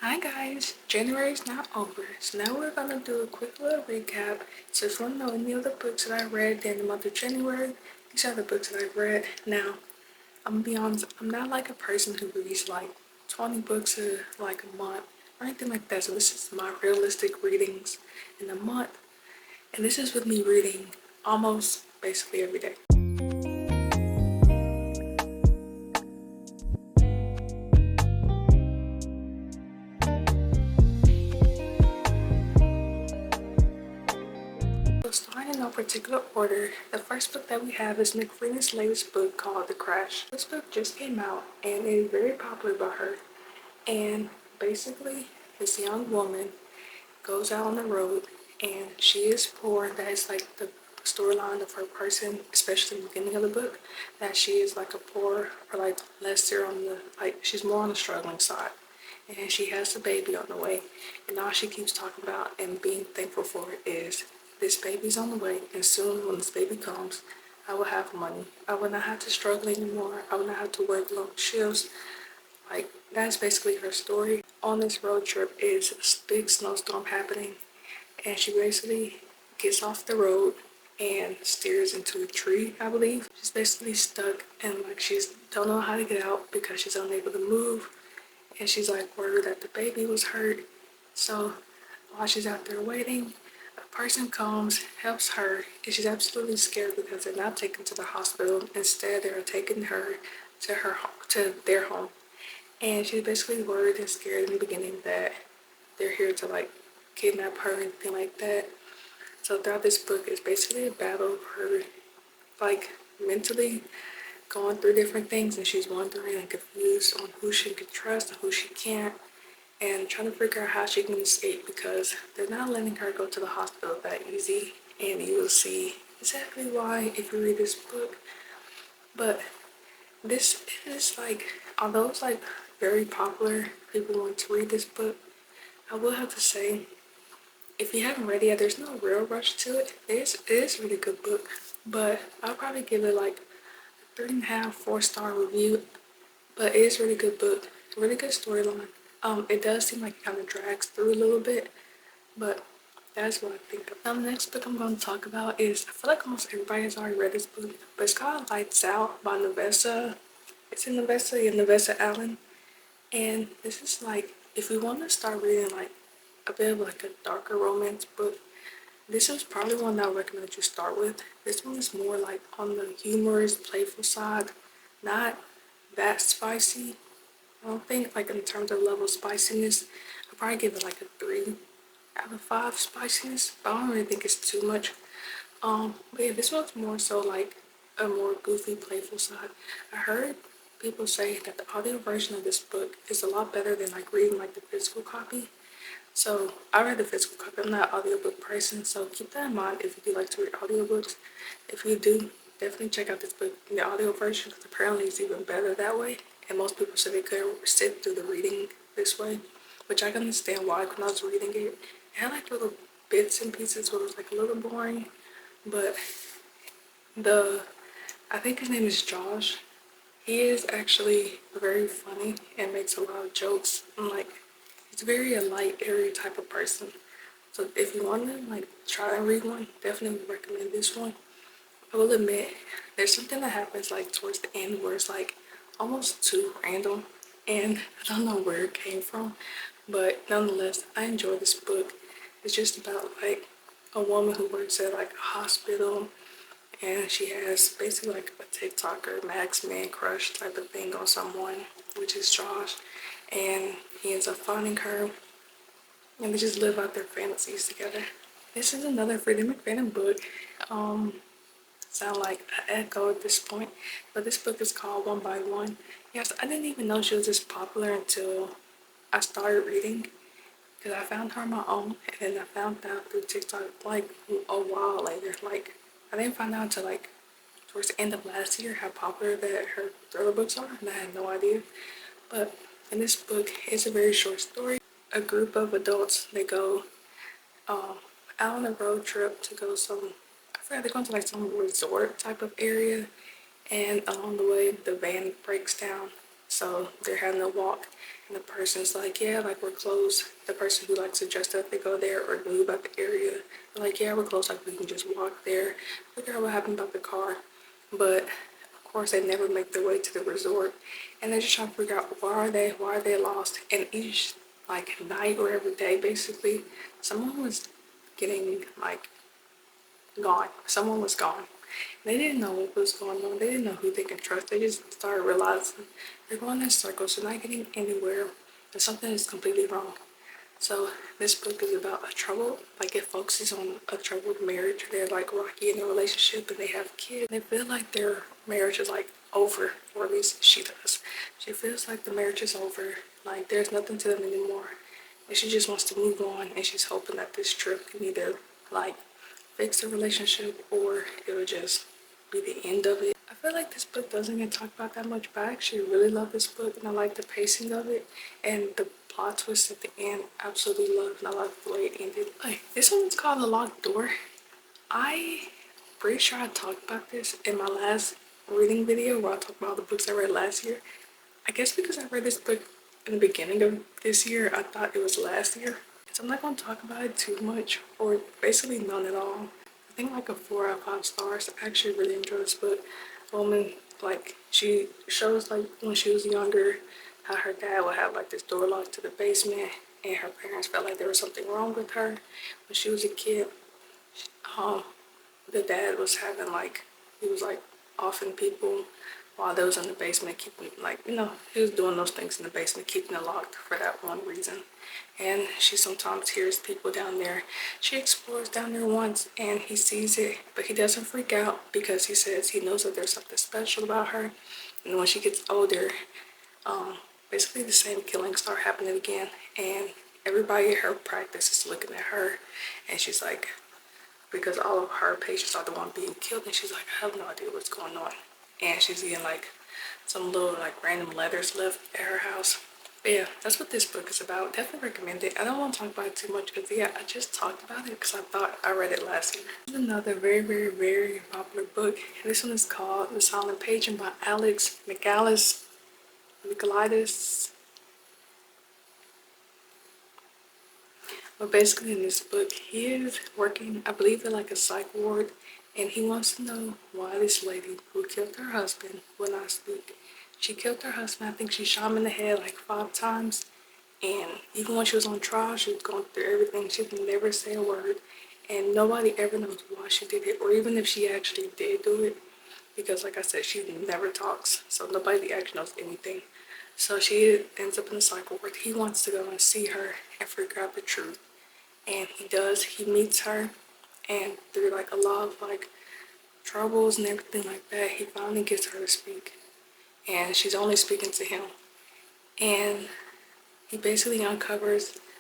Hi guys, January is now over, so now we're gonna do a quick little recap. So if you want to know any of the books that I read during the month of January, these are the books that I've read. Now, I'm gonna be honest, I'm not like a person who reads like 20 books like a month or anything like that. So this is my realistic readings in a month, and this is with me reading almost basically every day. So starting in no particular order, the first book that we have is McFadden's latest book called The Crash. This book just came out and it is very popular by her. And basically, this young woman goes out on the road and she is poor. That is like the storyline of her person, especially in the beginning of the book, that she is like a poor or like lesser on the, like she's more on the struggling side. And she has a baby on the way. And all she keeps talking about and being thankful for is this baby's on the way. And soon when this baby comes, I will have money. I will not have to struggle anymore. I will not have to work long shifts. Like, that's basically her story. On this road trip is a big snowstorm happening, and she basically gets off the road and steers into a tree, I believe. She's basically stuck and like she's don't know how to get out because she's unable to move, and she's like worried that the baby was hurt. So while she's out there waiting, a person comes, helps her, and she's absolutely scared because they're not taken to the hospital. Instead, they're taking her to their home. And she's basically worried and scared in the beginning that they're here to like kidnap her and anything like that. So throughout this book it's basically a battle of her like mentally going through different things, and she's wondering and confused on who she can trust and who she can't, and trying to figure out how she can escape because they're not letting her go to the hospital that easy. And you will see exactly why if you read this book. But this is like, although it's like very popular, people want to read this book, I will have to say, if you haven't read it yet, there's no real rush to it. It is a really good book, but I'll probably give it like 3.5, 4-star review. But it is a really good book, really good storyline. It does seem like it kind of drags through a little bit, but that's what I think. Now, the next book I'm going to talk about is, I feel like almost everybody has already read this book, but it's called Lights Out by Navessa. It's in Navessa, yeah, Navessa Allen. And this is like, if you want to start reading like a bit of like a darker romance book, this is probably one that I would recommend you start with. This one is more like on the humorous, playful side, not that spicy. I don't think like in terms of level of spiciness, I'd probably give it like a 3 out of 5 spiciness, but I don't really think it's too much. But yeah, this one's more so like a more goofy, playful side. I heard people say that the audio version of this book is a lot better than like reading like the physical copy. So I read the physical copy. I'm not an audiobook person, so keep that in mind if you do like to read audiobooks. If you do, definitely check out this book in the audio version because apparently it's even better that way. And most people said they could sit through the reading this way, which I can understand why. When I was reading it, it had like little bits and pieces where it was like a little boring, but the I think his name is Josh. He is actually very funny and makes a lot of jokes. And like, he's very a light, airy type of person. So if you want to like try and read one, definitely recommend this one. I will admit, there's something that happens like towards the end where it's like almost too random, and I don't know where it came from, but nonetheless, I enjoy this book. It's just about like a woman who works at like a hospital, and she has basically like a TikToker, Max Man crush type of thing on someone, which is Josh, and he ends up finding her, and they just live out their fantasies together. This is another Freida McFadden book. Sound like an echo at this point, but this book is called One by One. Yes, I didn't even know she was this popular until I started reading, because I found her on my own, and then I found out through TikTok like a while later. Like, I didn't find out until like towards the end of last year how popular that her thriller books are, and I had no idea. But in this book, it's a very short story. A group of adults, they go um, out on a road trip to go some, I forgot, they're going to like some resort type of area, and along the way the van breaks down, So they're having a walk, and the person's like, yeah, like we're closed. The person who like suggested that they go there or knew about the area, they're like, yeah, we're closed, like we can just walk there, figure out what happened about the car. But of course they never make their way to the resort, and they're just trying to figure out why are they lost. And each like night or every day basically, someone was getting like gone. Someone was gone. They didn't know what was going on. They didn't know who they could trust. They just started realizing they're going in circles. They're not getting anywhere. And something is completely wrong. So this book is about a trouble. Like it focuses on a troubled marriage. They're like rocky in a relationship and they have kids. They feel like their marriage is like over, or at least she does. She feels like the marriage is over. Like there's nothing to them anymore. And she just wants to move on. And she's hoping that this trip can either like fix the relationship or it'll just be the end of it. I feel like this book doesn't get talked about that much, but I actually really love this book and I like the pacing of it and the plot twist at the end. Absolutely love, and I love the way it ended. Like, this one's called The Locked Door. I'm pretty sure I talked about this in my last reading video where I talked about all the books I read last year. I guess because I read this book in the beginning of this year, I thought it was last year. So I'm not going to talk about it too much, or basically none at all. I think like a 4 out of 5 stars. I actually really enjoyed this book. Woman, like, she shows like when she was younger, how her dad would have like this door locked to the basement, and her parents felt like there was something wrong with her. When she was a kid, the dad was having like, he was like offing people while they was in the basement, keeping like, you know, he was doing those things in the basement, keeping it locked for that one reason. And she sometimes hears people down there. She explores down there once and he sees it, but he doesn't freak out because he says he knows that there's something special about her. And when she gets older, basically the same killings start happening again, and everybody at her practice is looking at her, and she's like, because all of her patients are the one being killed, and she's like, I have no idea what's going on. And she's getting like some little like random letters left at her house. But yeah, that's what this book is about. Definitely recommend it. I don't want to talk about it too much because yeah, I just talked about it because I thought I read it last year. Another very, very, very popular book. And this one is called The Silent Patient by Alex Michaelides. But basically in this book, he is working, I believe, in like a psych ward, and he wants to know why this lady who killed her husband will not speak. She killed her husband. I think she shot him in the head like 5 times, and even when she was on trial, she was going through everything. She would never say a word, and nobody ever knows why she did it, or even if she actually did do it, because like I said, she never talks, so nobody actually knows anything. So she ends up in the psych ward. He wants to go and see her and figure out the truth. And he does. He meets her, and through like a lot of like troubles and everything like that, he finally gets her to speak. And she's only speaking to him. And he basically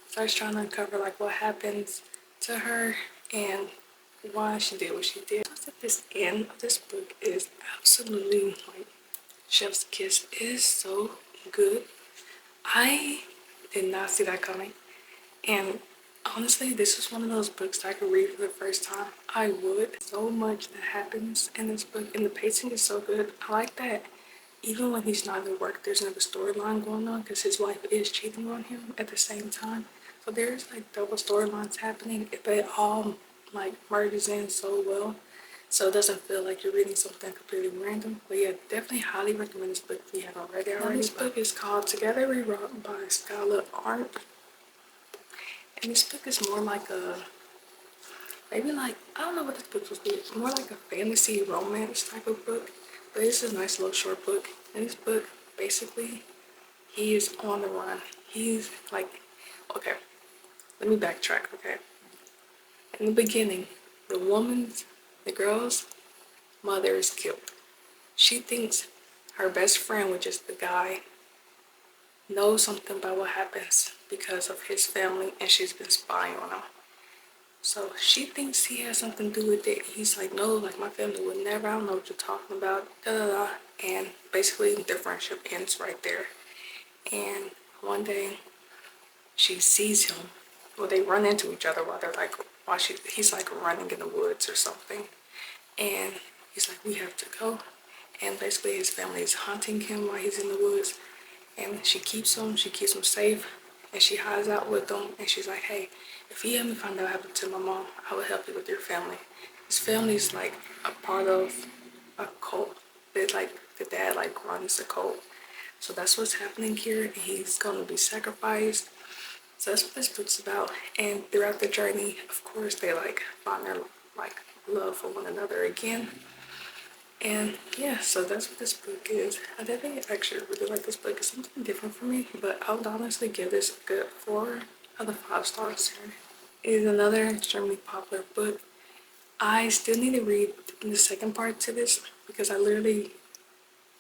starts trying to uncover like what happens to her and why she did what she did. This end of this book is absolutely like chef's kiss. It is so good. I did not see that coming. And honestly, this is one of those books that I could read for the first time. I would. So much that happens in this book, and the pacing is so good. I like that even when he's not at work, there's another storyline going on because his wife is cheating on him at the same time. So there's like double storylines happening, but it all like merges in so well. So it doesn't feel like you're reading something completely random. But yeah, definitely highly recommend this book if you haven't read it already. This book is called Together We Rock by Skyla, Ardnt. And this book is more like a, maybe like, I don't know what this book was be. It's more like a fantasy romance type of book. But it's a nice little short book. And this book, basically, he is on the run. He's like, okay, let me backtrack, okay? In the beginning, the girl's mother is killed. She thinks her best friend, which is the guy, knows something about what happens because of his family, and she's been spying on him. So she thinks he has something to do with it. He's like, no, like my family would never, I don't know what you're talking about, da da da. And basically their friendship ends right there. And one day she sees him, well, they run into each other while they're like, he's like running in the woods or something. And he's like, we have to go. And basically his family is hunting him while he's in the woods. and she keeps them safe, and she hides out with them, and she's like, hey, if you help me find out what happened to my mom, I will help you with your family. His family's like a part of a cult. They like, the dad like runs the cult. So that's what's happening here, and he's gonna be sacrificed. So that's what this book's about. And throughout the journey, of course, they like find their like love for one another again. And yeah, so that's what this book is. I definitely actually really like this book. It's something different for me, but I would honestly give this a good 4 out of 5 stars here. It is another extremely popular book. I still need to read the second part to this because I literally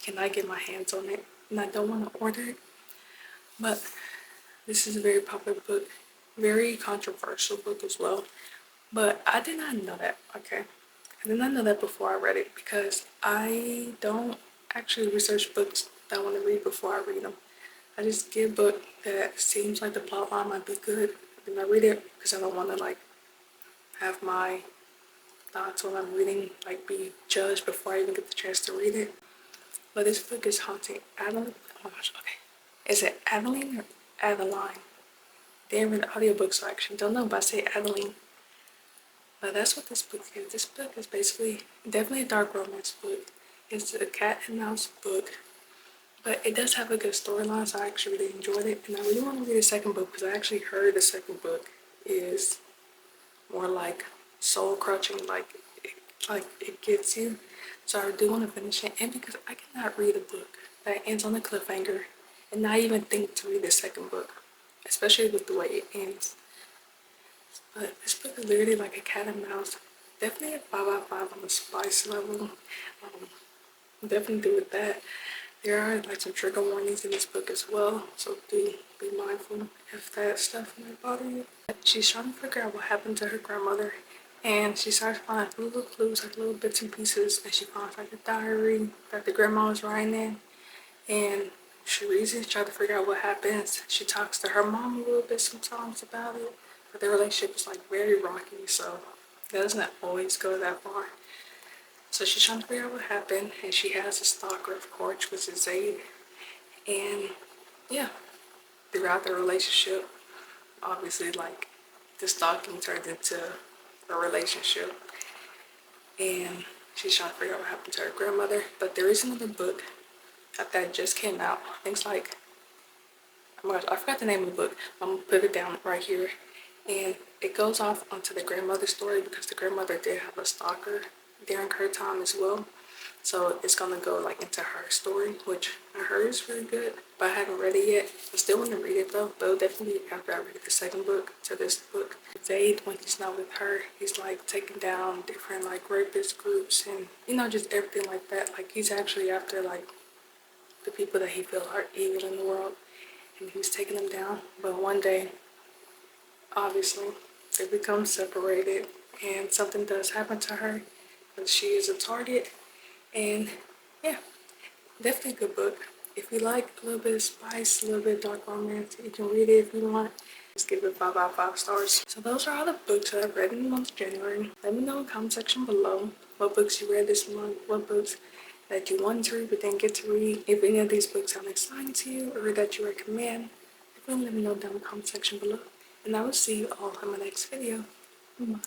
cannot get my hands on it, and I don't want to order it. But this is a very popular book, very controversial book as well. But I did not know that, okay? I did not know that before I read it because I don't actually research books that I want to read before I read them. I just get a book that seems like the plot line might be good, then I read it because I don't want to like have my thoughts when I'm reading like be judged before I even get the chance to read it. But this book is haunting. Adeline. Oh my gosh. Okay. Is it Adeline or Adeline? They haven't read the audiobook, so I actually don't know, but I say Adeline. But that's what this book is. This book is basically definitely a dark romance book. It's a cat and mouse book, but it does have a good storyline, so I actually really enjoyed it. And I really want to read the second book because I actually heard the second book is more like soul crushing, like it gets you. So I do want to finish it, and because I cannot read a book that ends on a cliffhanger and not even think to read the second book, especially with the way it ends. But this book is literally like a cat and mouse. Definitely a 5 out of 5 on the spice level. Definitely do with that. There are like some trigger warnings in this book as well, so do be mindful if that stuff might bother you. She's trying to figure out what happened to her grandmother, and she starts finding little clues, like little bits and pieces, and she finds like a diary that the grandma was writing in, and she reads it, tries to figure out what happens. She talks to her mom a little bit sometimes about it, but their relationship is like very rocky, so it doesn't always go that far. So she's trying to figure out what happened, and she has a stalker, of course, which is Zaid. And yeah, throughout their relationship, obviously, like the stalking turned into a relationship, and she's trying to figure out what happened to her grandmother. But there is another book that just came out. I think it's like, oh my gosh, I forgot the name of the book. I'm gonna put it down right here, and it goes off onto the grandmother story because the grandmother did have a stalker during her time as well. So it's gonna go like into her story, which I heard is really good, but I haven't read it yet. I still want to read it though, but definitely after I read the second book to this book. Zaid, when he's not with her, he's like taking down different like rapist groups and just everything like that. Like he's actually after like the people that he feels are evil in the world, and he's taking them down. But one day, obviously, they become separated, and something does happen to her because she is a target. And yeah, definitely a good book. If you like a little bit of spice, a little bit of dark romance, you can read it if you want. Just give it 5 out of 5 stars. So those are all the books that I've read in the month of January. Let me know in the comment section below what books you read this month, what books that you wanted to read but didn't get to read. If any of these books sound exciting to you or that you recommend, definitely let me know down in the comment section below. And I will see you all in my next video. Bye.